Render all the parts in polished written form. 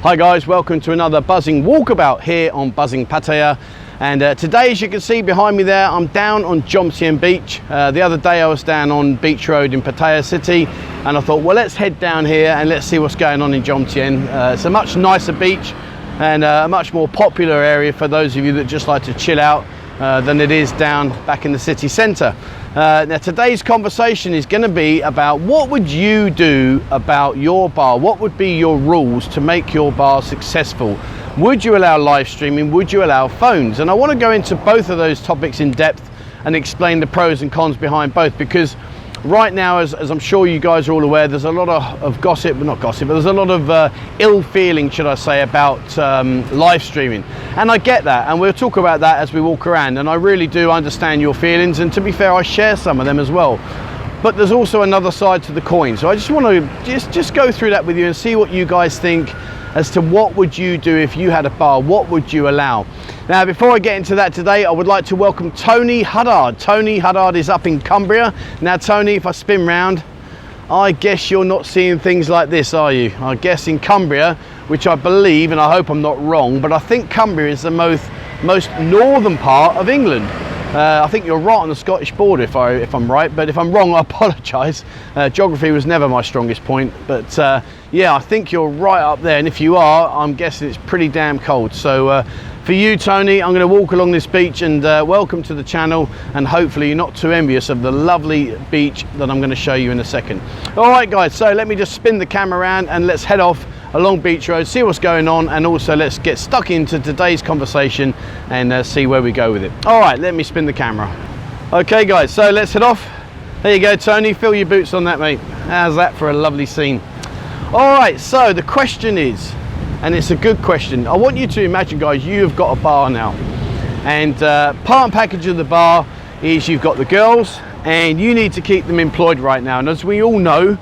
Hi guys, welcome to another buzzing walkabout here on Buzzing Pattaya. And today, as you can see behind me there, I'm down on JOMTIEN beach. The other day I was down on Beach Road in Pattaya City, and I thought, well, let's head down here and let's see what's going on in JOMTIEN. It's a much nicer beach and a much more popular area for those of you that just like to chill out than it is down back in the city centre. Now today's conversation is going to be about what would you do about your bar? What would be your rules to make your bar successful? Would you allow live streaming? Would you allow phones? And I want to go into both of those topics in depth and explain the pros and cons behind both, because right now, as I'm sure you guys are all aware, there's a lot of gossip, well, not gossip, but there's a lot of ill feeling, should I say, about live streaming. And I get that, and we'll talk about that as we walk around, and I really do understand your feelings, and to be fair, I share some of them as well. But there's also another side to the coin, so I just want to just go through that with you and see what you guys think as to what would you do if you had a bar. What would you allow? Now, before I get into that today, I would like to welcome Tony HUDDARD. Tony HUDDARD is up in Cumbria. Now, Tony, if I spin round, I guess you're not seeing things like this, are you? I guess in Cumbria, which I believe, and I hope I'm not wrong, but I think Cumbria is the most northern part of England. I think you're right on the Scottish border if I'm right, but if I'm wrong, I apologise. Geography was never my strongest point, but yeah, I think you're right up there, and if you are, I'm guessing it's pretty damn cold. So for you, Tony, I'm going to walk along this beach, and welcome to the channel, and hopefully you're not too envious of the lovely beach that I'm going to show you in a second. All right guys, so let me just spin the camera around and let's head off along Beach Road, see what's going on, and also let's get stuck into today's conversation and see where we go with it. All right, let me spin the camera. Okay guys, so let's head off. There you go, Tony, fill your boots on that, mate. How's that for a lovely scene? All right, so the question is, and it's a good question, I want you to imagine, guys, you've got a bar now, and part and package of the bar is you've got the girls and you need to keep them employed right now, and as we all know,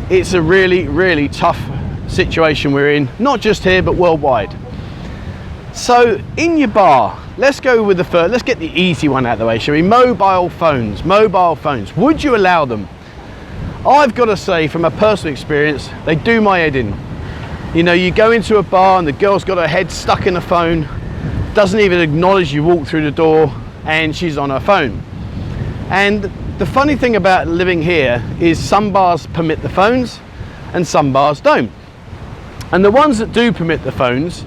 it's a really tough situation we're in, not just here but worldwide. So in your bar, let's go with the first, let's get the easy one out of the way, shall we? Mobile phones. Would you allow them? I've got to say, from a personal experience, they do my head in. You know, you go into a bar and the girl's got her head stuck in a phone, doesn't even acknowledge you walk through the door, and she's on her phone. And the funny thing about living here is some bars permit the phones and some bars don't. And the ones that do permit the phones,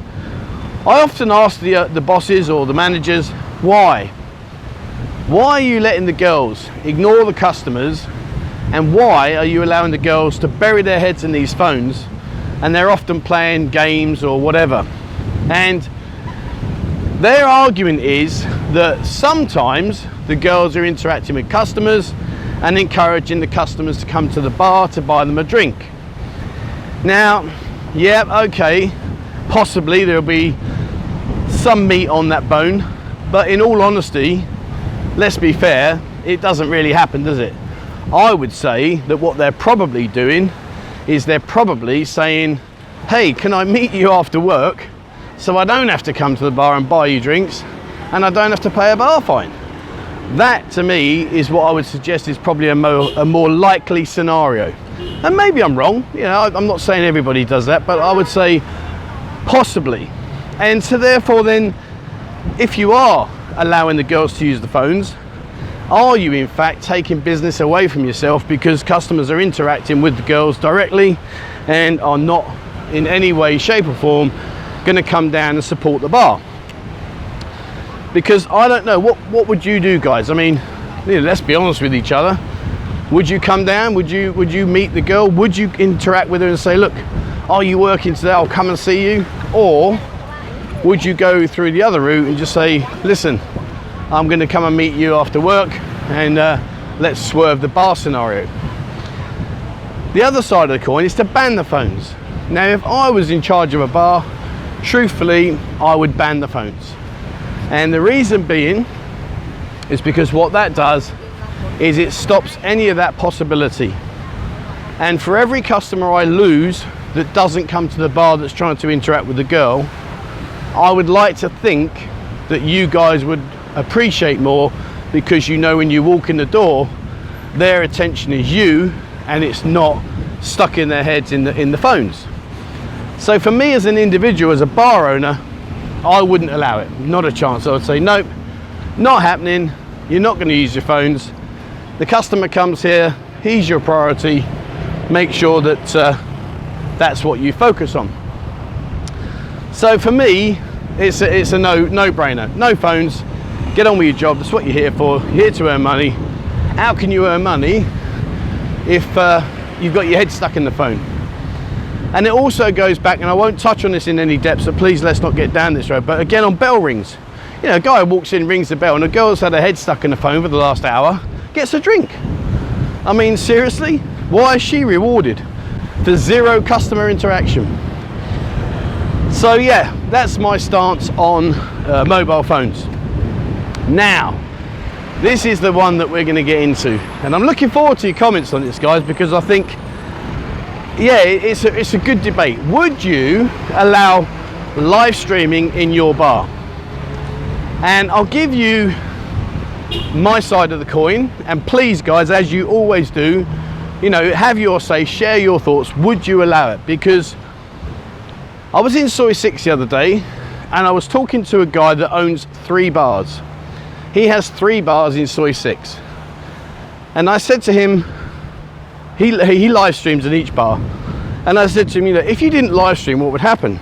I often ask the bosses or the managers, why? Why are you letting the girls ignore the customers, and why are you allowing the girls to bury their heads in these phones, and they're often playing games or whatever? And their argument is that sometimes the girls are interacting with customers and encouraging the customers to come to the bar to buy them a drink. Now, yeah, okay, possibly there'll be some meat on that bone, but in all honesty, let's be fair, it doesn't really happen, does it? I would say that what they're probably doing is they're probably saying, hey, can I meet you after work so I don't have to come to the bar and buy you drinks and I don't have to pay a bar fine? That to me is what I would suggest is probably a more likely scenario. And maybe I'm wrong, you know, I'm not saying everybody does that, but I would say possibly. And so therefore then, if you are allowing the girls to use the phones, are you in fact taking business away from yourself because customers are interacting with the girls directly and are not in any way, shape or form going to come down and support the bar? Because I don't know, what would you do, guys? I mean, you know, let's be honest with each other. Would you come down? Would you meet the girl? Would you interact with her and say, look, are you working today? I'll come and see you. Or would you go through the other route and just say, listen, I'm going to come and meet you after work and let's swerve the bar scenario. The other side of the coin is to ban the phones. Now, if I was in charge of a bar, truthfully, I would ban the phones. And the reason being is because what that does is it stops any of that possibility. And for every customer I lose that doesn't come to the bar that's trying to interact with the girl, I would like to think that you guys would appreciate more, because you know when you walk in the door, their attention is you and it's not stuck in their heads in the phones. So for me as an individual, as a bar owner, I wouldn't allow it, not a chance. I would say, nope, not happening. You're not going to use your phones. The customer comes here, he's your priority. Make sure that that's what you focus on. So for me, it's a no-brainer. No phones, get on with your job. That's what you're here for. You're here to earn money. How can you earn money if you've got your head stuck in the phone? And it also goes back, and I won't touch on this in any depth, so please let's not get down this road, but again on bell rings. You know, a guy walks in, rings the bell, and a girl's had her head stuck in the phone for the last hour, gets a drink. I mean, seriously? Why is she rewarded for zero customer interaction? So yeah, that's my stance on mobile phones. Now, this is the one that we're going to get into, and I'm looking forward to your comments on this, guys, because I think, yeah, it's a good debate. Would you allow live streaming in your bar? And I'll give you my side of the coin, and please, guys, as you always do, you know, have your say, share your thoughts. Would you allow it? Because I was in Soy 6 the other day, and I was talking to a guy that owns 3 bars. He has 3 bars in Soy 6, and I said to him, he live streams in each bar, and I said to him, you know, if you didn't live stream, what would happen?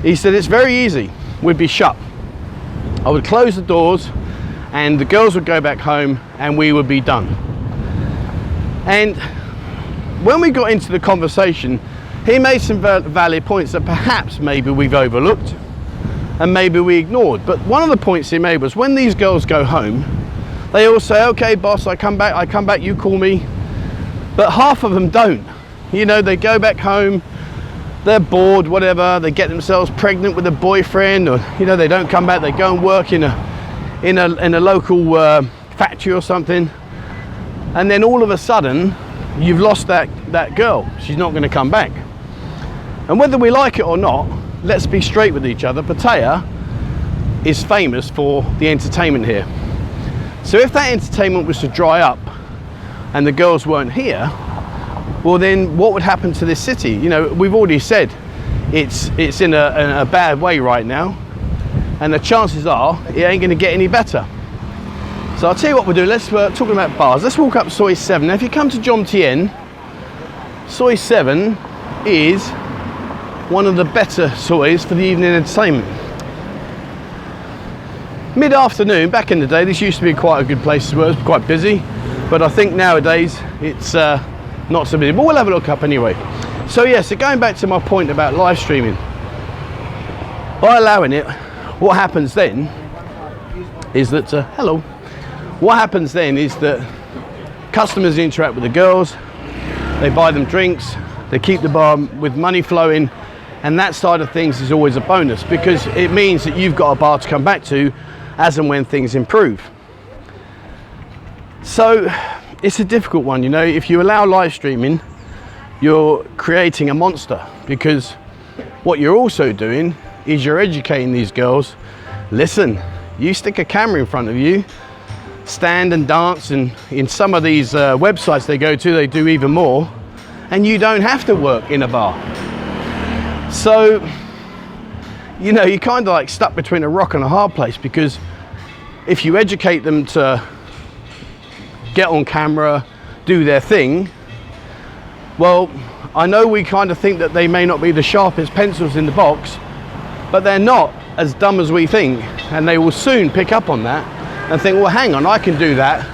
He said, it's very easy. We'd be shut. I would close the doors, and the girls would go back home, and we would be done. And when we got into the conversation, he made some valid points that perhaps maybe we've overlooked and maybe we ignored. But one of the points he made was, when these girls go home, they all say, okay boss, I come back, you call me. But half of them don't. You know, they go back home, they're bored, whatever, they get themselves pregnant with a boyfriend, or, you know, they don't come back, they go and work in a local factory or something, and then all of a sudden you've lost that girl. She's not going to come back. And whether we like it or not, let's be straight with each other, Pattaya is famous for the entertainment here. So if that entertainment was to dry up and the girls weren't here, well then what would happen to this city? You know, we've already said it's in a bad way right now, and the chances are it ain't going to get any better. So I'll tell you what we'll do. Let's talking about bars. Let's walk up Soy 7. Now if you come to JOMTIEN, Soy 7 is one of the better soys for the evening entertainment. Mid-afternoon, back in the day, this used to be quite a good place to work. It was quite busy, but I think nowadays it's not so busy. But we'll have a look up anyway. So yeah, so going back to my point about live streaming, by allowing it, what happens then is that hello. What happens then is that customers interact with the girls, they buy them drinks, they keep the bar with money flowing, and that side of things is always a bonus, because it means that you've got a bar to come back to as and when things improve. So it's a difficult one, you know. If you allow live streaming, you're creating a monster, because what you're also doing is you're educating these girls. Listen, you stick a camera in front of you, stand and dance, and in some of these websites they go to, they do even more, and you don't have to work in a bar. So, you know, you're kind of like stuck between a rock and a hard place, because if you educate them to get on camera, do their thing, well, I know we kind of think that they may not be the sharpest pencils in the box, but they're not as dumb as we think, and they will soon pick up on that and think, well, hang on, I can do that,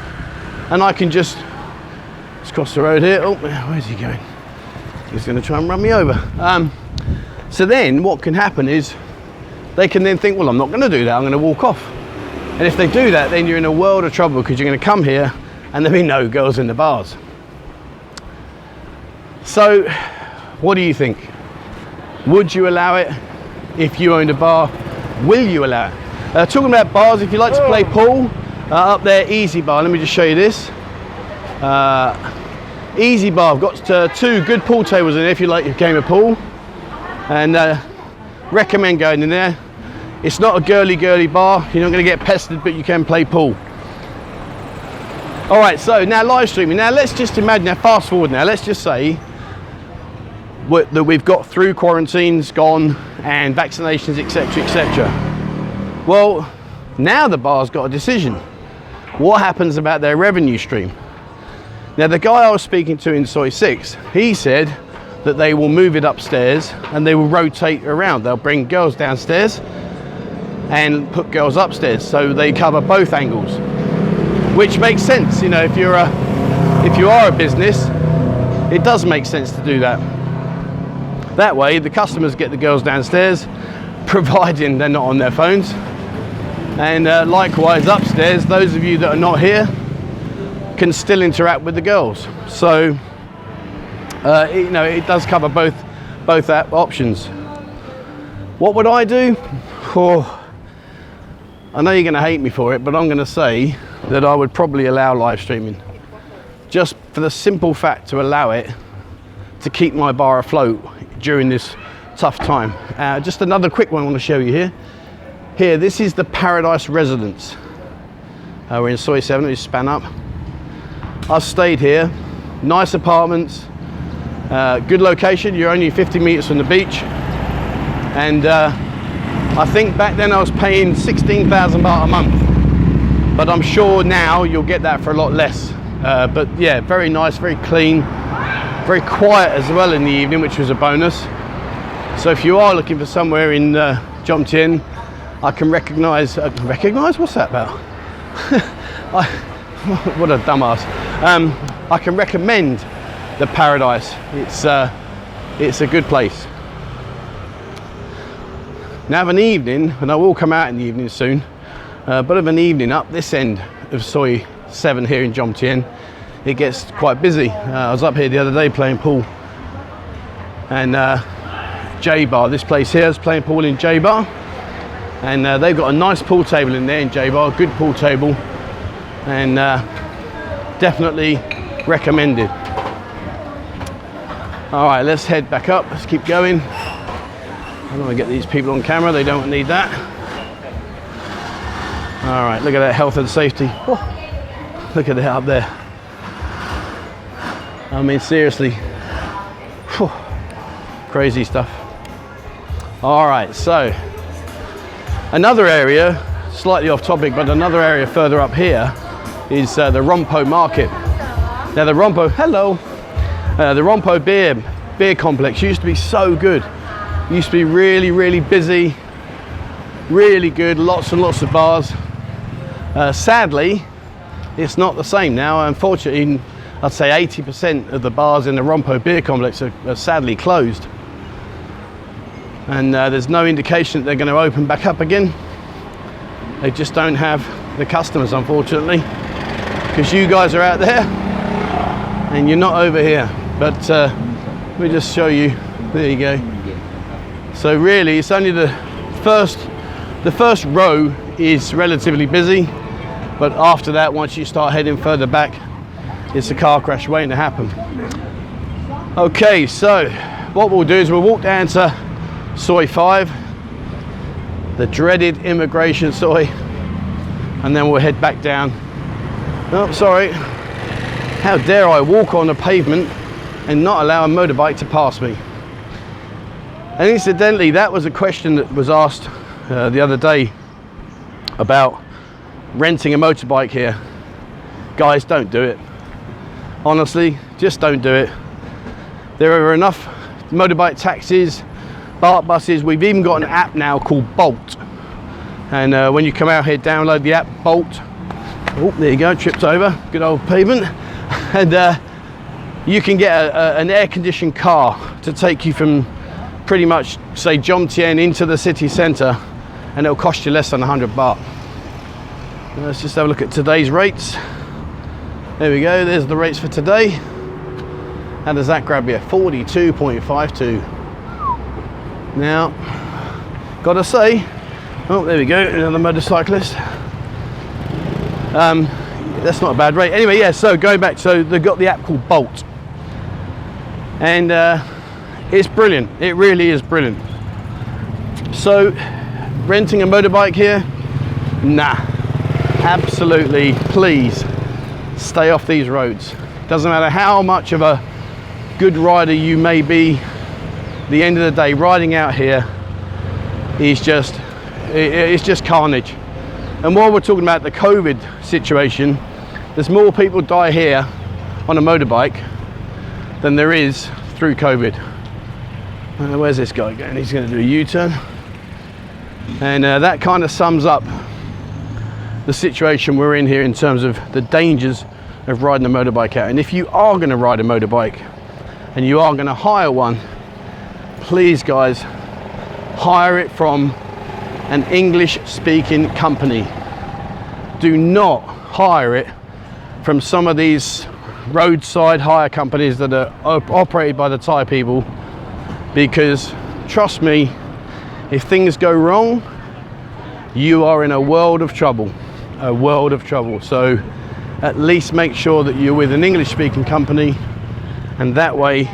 and I can just, let's cross the road here. Oh, where's he going? He's going to try and run me over. So then what can happen is they can then think, well, I'm not going to do that, I'm going to walk off. And if they do that, then you're in a world of trouble, because you're going to come here and there'll be no girls in the bars. So what do you think? Would you allow it if you owned a bar? Will you allow it? Talking about bars, if you like to play pool, up there, Easy Bar. Let me just show you this. Easy Bar, I've got 2 good pool tables in there if you like your game of pool, and recommend going in there. It's not a girly bar, you're not going to get pestered, but you can play pool. All right, so now live streaming. Now let's just imagine, now fast forward now, let's just say that we've got through quarantines gone and vaccinations, etc., etc. Well, now the bar's got a decision. What happens about their revenue stream? Now, the guy I was speaking to in Soi 6, he said that they will move it upstairs and they will rotate around. They'll bring girls downstairs and put girls upstairs, so they cover both angles, which makes sense. You know, if you are a business, it does make sense to do that. That way the customers get the girls downstairs, providing they're not on their phones, and likewise upstairs, those of you that are not here can still interact with the girls. So you know, it does cover both options. What would I do? Oh, I know you're going to hate me for it, but I'm going to say that I would probably allow live streaming, just for the simple fact to allow it to keep my bar afloat during this tough time. Just another quick one I want to show you here. Here, this is the Paradise Residence. We're in Soi 7, we span up. I've stayed here, nice apartments, good location, you're only 50 meters from the beach. And I think back then I was paying 16,000 baht a month, but I'm sure now you'll get that for a lot less. But yeah, very nice, very clean, very quiet as well in the evening, which was a bonus. So if you are looking for somewhere in JOMTIEN, I can recognise, what's that about? What a dumbass. I can recommend the Paradise. It's a good place. Now of an evening, and I will come out in the evening soon, but of an evening up this end of Soi 7 here in JOMTIEN, it gets quite busy. I was up here the other day playing pool, and J Bar, this place here is playing pool in J Bar, and they've got a nice pool table in there in J Bar, good pool table, and definitely recommended. All right, let's head back up, let's keep going. I don't want to get these people on camera, they don't need that. All right, look at that health and safety. Oh, look at that up there. I mean, seriously, whew, crazy stuff. All right, so another area, slightly off topic, but another area further up here is the Rompo market. Now the Rompo, hello, the Rompo beer complex used to be so good. Used to be really, really busy, really good, lots and lots of bars. Sadly, it's not the same now. Unfortunately, I'd say 80% of the bars in the Rompo beer complex are sadly closed. And there's no indication that they're going to open back up again. They just don't have the customers, unfortunately, because you guys are out there and you're not over here. But let me just show you, there you go. So really, it's only the first row is relatively busy, but after that, once you start heading further back, it's a car crash waiting to happen. Okay, so what we'll do is we'll walk down to Soi 5, the dreaded immigration Soi, and then we'll head back down. Oh, sorry. How dare I walk on the pavement and not allow a motorbike to pass me? And incidentally, that was a question that was asked the other day about renting a motorbike here. Guys, don't do it. Honestly, just don't do it. There are enough motorbike taxis, BART buses. We've even got an app now called Bolt. And when you come out here, download the app Bolt. Oh, there you go, tripped over, good old pavement. And you can get an air-conditioned car to take you from pretty much, say, JOMTIEN into the city centre, and it'll cost you less than 100 baht. Let's just have a look at today's rates. There we go, there's the rates for today. How does that grab you? 42.52. Now, gotta say, oh, there we go, another motorcyclist. That's not a bad rate. Anyway, yeah, so going back, so they've got the app called Bolt. And it's brilliant, it really is brilliant. So, renting a motorbike here? Nah, absolutely, please stay off these roads. Doesn't matter how much of a good rider you may be, the end of the day, riding out here is just, it's just carnage. And while we're talking about the COVID situation, there's more people die here on a motorbike than there is through COVID. Where's this guy going? He's going to do a U-turn. And that kind of sums up the situation we're in here in terms of the dangers of riding a motorbike out. And if you are going to ride a motorbike and you are going to hire one, please guys, hire it from an English speaking company. Do not hire it from some of these roadside hire companies that are operated by the Thai people, because trust me, if things go wrong, you are in a world of trouble, so at least make sure that you're with an English speaking company, and that way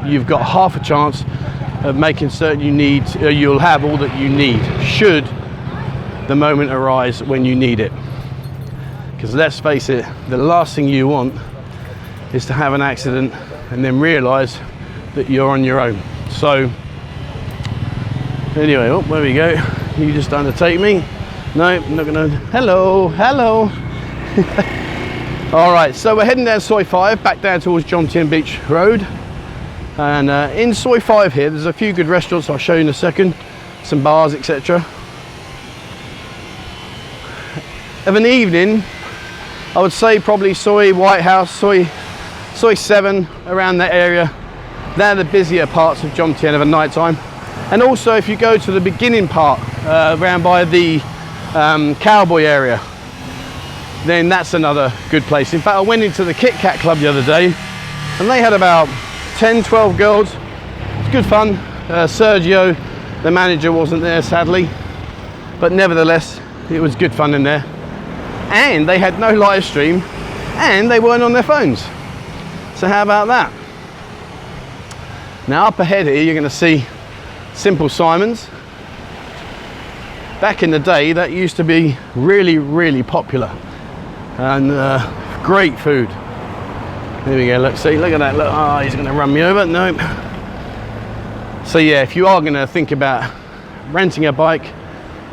you've got half a chance of making certain you'll have all that you need should the moment arise when you need it. Because let's face it, the last thing you want is to have an accident and then realize that you're on your own. So anyway, oh, there we go. You just undertake me. No, I'm not gonna. Hello. All right, so we're heading down Soi 5 back down towards JOMTIEN Beach Road, and in Soi 5 here there's a few good restaurants I'll show you in a second, some bars, etc. Of an evening, I would say probably Soi, White House, Soi 7, around that area. They're the busier parts of JOMTIEN of a night time. And also if you go to the beginning part, around by the cowboy area, then that's another good place. In fact, I went into the Kit Kat Club the other day and they had about 10-12 girls. It's good fun. Sergio, the manager, wasn't there sadly, but nevertheless it was good fun in there. And they had no live stream and they weren't on their phones. So how about that? Now up ahead here you're going to see Simple Simon's. Back in the day that used to be really popular, and great food. There we go, look at that, look, oh, he's going to run me over. Nope. So yeah, if you are going to think about renting a bike,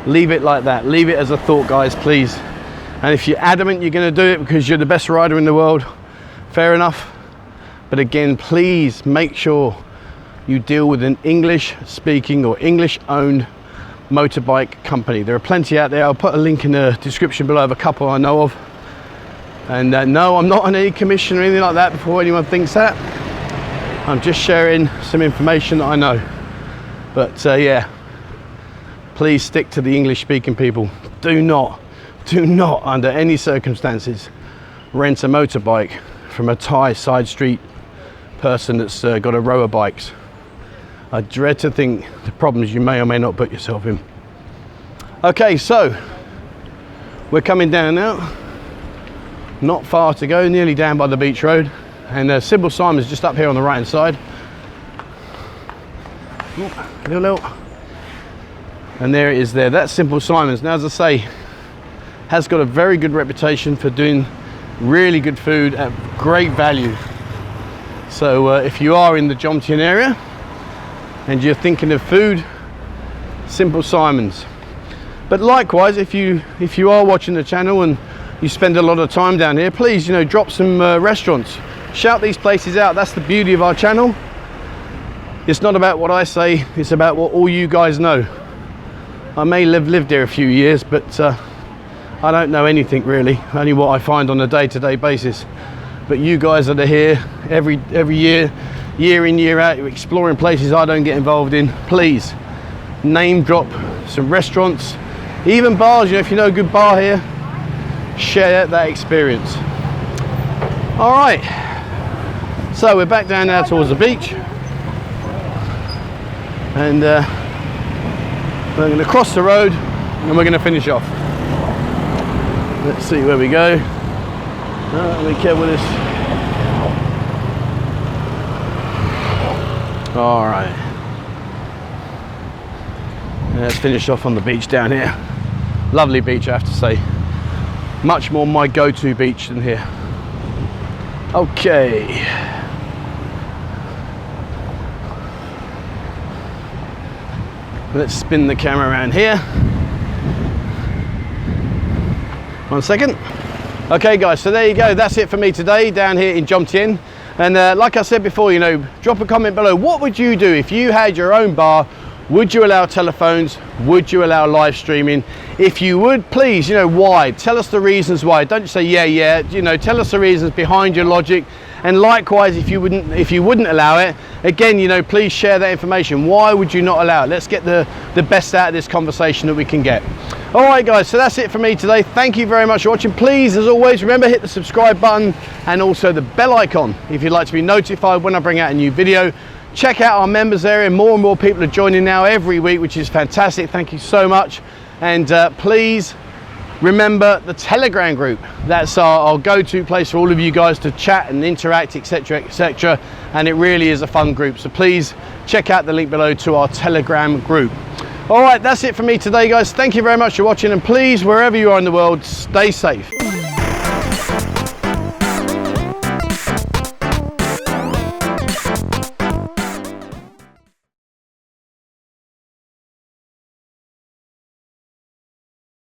leave it like that, leave it as a thought guys, please. And if you're adamant you're going to do it because you're the best rider in the world, fair enough, but again, please make sure you deal with an English speaking or English owned motorbike company. There are plenty out there. I'll put a link in the description below of a couple I know of. And no, I'm not on any commission or anything like that before anyone thinks that. I'm just sharing some information that I know. But yeah, please stick to the English speaking people. Do not under any circumstances rent a motorbike from a Thai side street person that's got a row of bikes. I dread to think the problems you may or may not put yourself in. Okay, so we're coming down now. Not far to go, nearly down by the beach road. And Simple Simon's just up here on the right hand side. Hello. And there it is there. That's Simple Simon's. Now, as I say, has got a very good reputation for doing really good food at great value. So if you are in the JOMTIEN area and you're thinking of food, Simple Simon's. But likewise, if you are watching the channel and you spend a lot of time down here, please, drop some restaurants. Shout these places out. That's the beauty of our channel. It's not about what I say, it's about what all you guys know. I may have lived here a few years, but I don't know anything really, only what I find on a day-to-day basis. But you guys that are here every year in, year out, you're exploring places I don't get involved in. Please name drop some restaurants, even bars. If you know a good bar here, share that experience. All right, so we're back down now towards the beach, and we're going to cross the road and we're going to finish off. Let's see where we go. Be careful with this. All right, let's finish off on the beach down here. Lovely beach, I have to say. Much more my go-to beach than here. Okay. Let's spin the camera around here. 1 second. Okay guys, so there you go. That's it for me today down here in JOMTIEN. And like I said before, you know, drop a comment below. What would you do if you had your own bar? Would you allow telephones? Would you allow live streaming? If you would, please, you know, why? Tell us the reasons why. Don't just say yeah, you know, tell us the reasons behind your logic. And likewise, if you wouldn't allow it, again, you know, please share that information. Why would you not allow it? Let's get the best out of this conversation that we can get. All right guys, so that's it for me today. Thank you very much for watching. Please, as always, remember, hit the subscribe button and also the bell icon if you'd like to be notified when I bring out a new video. Check out our members area. More and more people are joining now every week, which is fantastic. Thank you so much. And please remember the Telegram group. That's our go-to place for all of you guys to chat and interact, etc, etc. And it really is a fun group. So please check out the link below to our Telegram group. All right, that's it for me today, guys. Thank you very much for watching. And please, wherever you are in the world, stay safe.